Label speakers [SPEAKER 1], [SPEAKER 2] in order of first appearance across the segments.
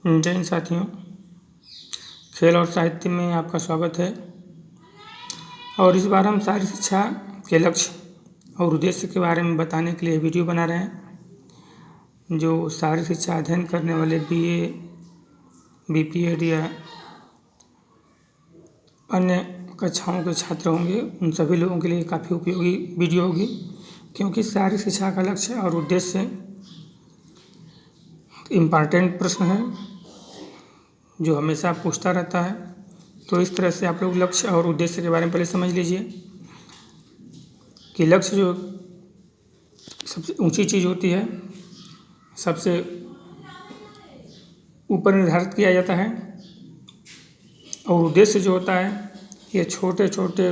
[SPEAKER 1] जय हिंद साथियों, खेल और साहित्य में आपका स्वागत है। और इस बार हम शारीरिक शिक्षा के लक्ष्य और उद्देश्य के बारे में बताने के लिए वीडियो बना रहे हैं। जो शारीरिक शिक्षा अध्ययन करने वाले BA, BPED या अन्य कक्षाओं के छात्र होंगे, उन सभी लोगों के लिए काफ़ी उपयोगी वीडियो होगी, क्योंकि शारीरिक शिक्षा का लक्ष्य और उद्देश्य इम्पॉर्टेंट प्रश्न है जो हमेशा पूछता रहता है। तो इस तरह से आप लोग लक्ष्य और उद्देश्य के बारे में पहले समझ लीजिए कि लक्ष्य जो सबसे ऊंची चीज़ होती है, सबसे ऊपर निर्धारित किया जाता है, और उद्देश्य जो होता है ये छोटे छोटे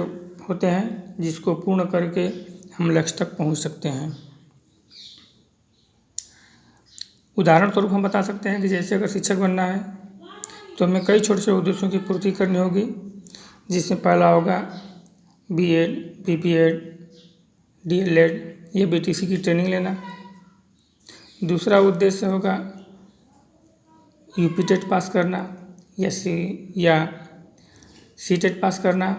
[SPEAKER 1] होते हैं जिसको पूर्ण करके हम लक्ष्य तक पहुंच सकते हैं। उदाहरण स्वरूप हम बता सकते हैं कि जैसे अगर शिक्षक बनना है तो हमें कई छोटे छोटे उद्देश्यों की पूर्ति करनी होगी, जिसमें पहला होगा BEd, BPEd, DLED या BTC की ट्रेनिंग लेना। दूसरा उद्देश्य होगा UPTET पास करना या CTET पास करना,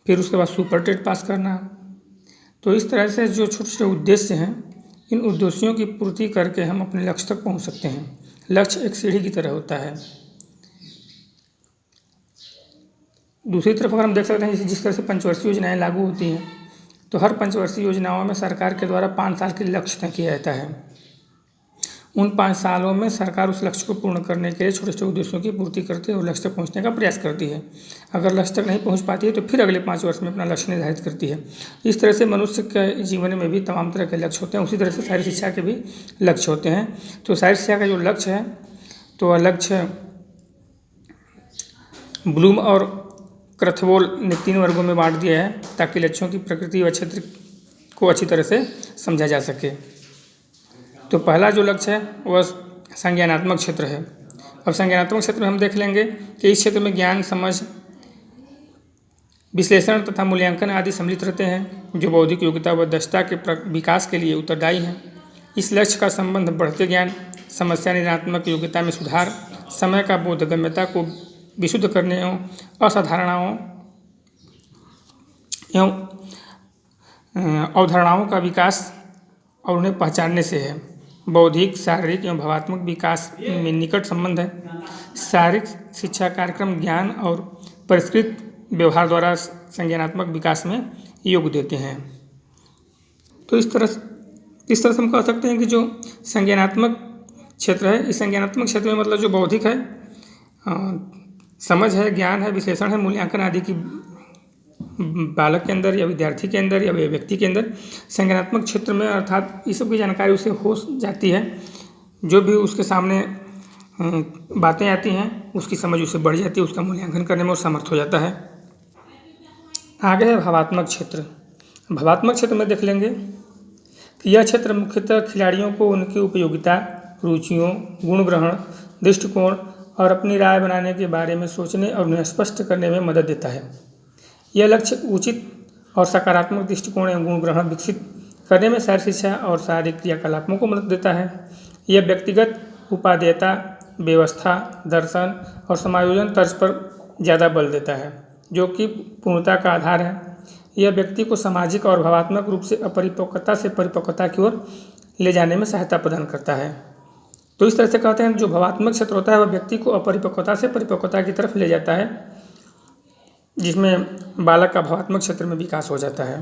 [SPEAKER 1] फिर उसके बाद सुपर टेट पास करना। तो इस तरह से जो छोटे छोटे उद्देश्य हैं, इन उद्देश्यों की पूर्ति करके हम अपने लक्ष्य तक पहुंच सकते हैं। लक्ष्य एक सीढ़ी की तरह होता है। दूसरी तरफ अगर हम देख सकते हैं जिस तरह से पंचवर्षीय योजनाएं लागू होती हैं, तो हर पंचवर्षीय योजनाओं में सरकार के द्वारा 5 साल के लक्ष्य तय किया जाता है। उन 5 सालों में सरकार उस लक्ष्य को पूर्ण करने के लिए छोटे छोटे उद्देश्यों की पूर्ति करती है और लक्ष्य तक पहुँचने का प्रयास करती है। अगर लक्ष्य तक नहीं पहुँच पाती है तो फिर अगले 5 वर्ष में अपना लक्ष्य निर्धारित करती है। इस तरह से मनुष्य के जीवन में भी तमाम तरह के लक्ष्य होते हैं। उसी तरह से शारीरिक शिक्षा के भी लक्ष्य होते हैं। तो शारीरिक शिक्षा का जो लक्ष्य है, तो वह लक्ष्य ब्लूम और क्रथवोल ने 3 वर्गों में बांट दिया है, ताकि लक्ष्यों की प्रकृति व क्षेत्र को अच्छी तरह से समझा जा सके। तो पहला जो लक्ष्य है वह संज्ञानात्मक क्षेत्र है। अब संज्ञानात्मक क्षेत्र में हम देख लेंगे कि इस क्षेत्र में ज्ञान, समझ, विश्लेषण तथा मूल्यांकन आदि सम्मिलित रहते हैं, जो बौद्धिक योग्यता व दक्षता के विकास के लिए उत्तरदायी हैं। इस लक्ष्य का संबंध बढ़ते ज्ञान, समस्या निदानात्मक योग्यता में सुधार, समय का बोधगम्यता को विशुद्ध करने एवं असाधारणाओं एवं अवधारणाओं का विकास और उन्हें पहचानने से है। बौद्धिक, शारीरिक एवं भावात्मक विकास में निकट संबंध है। शारीरिक शिक्षा कार्यक्रम ज्ञान और परिष्कृत व्यवहार द्वारा संज्ञानात्मक विकास में योग देते हैं। तो इस तरह से हम कह सकते हैं कि जो संज्ञानात्मक क्षेत्र है, इस संज्ञानात्मक क्षेत्र में मतलब जो बौद्धिक है, समझ है, ज्ञान है, विश्लेषण है, मूल्यांकन आदि की बालक के अंदर या विद्यार्थी के अंदर या व्यक्ति के अंदर संज्ञानात्मक क्षेत्र में, अर्थात इस सब की जानकारी उसे हो जाती है। जो भी उसके सामने बातें आती हैं उसकी समझ उसे बढ़ जाती है, उसका मूल्यांकन करने में वो समर्थ हो जाता है। आगे है भावात्मक क्षेत्र। भावात्मक क्षेत्र में देख लेंगे कि यह क्षेत्र मुख्यतः खिलाड़ियों को उनकी उपयोगिता, रुचियों, गुण ग्रहण, दृष्टिकोण और अपनी राय बनाने के बारे में सोचने और उन्हें स्पष्ट करने में मदद देता है। यह लक्ष्य उचित और सकारात्मक दृष्टिकोण एवं गुण ग्रहण विकसित करने में शारीरिक शिक्षा और शारीरिक क्रियाकलापों को मदद देता है। यह व्यक्तिगत उपादेयता, व्यवस्था, दर्शन और समायोजन तर्ज पर ज़्यादा बल देता है, जो कि पूर्णता का आधार है। यह व्यक्ति को सामाजिक और भावात्मक रूप से अपरिपक्वता से परिपक्वता की ओर ले जाने में सहायता प्रदान करता है। तो इस तरह से कहते हैं जो भावात्मक क्षेत्र होता है वह व्यक्ति को अपरिपक्वता से परिपक्वता की तरफ ले जाता है, जिसमें बालक का भावात्मक क्षेत्र में विकास हो जाता है।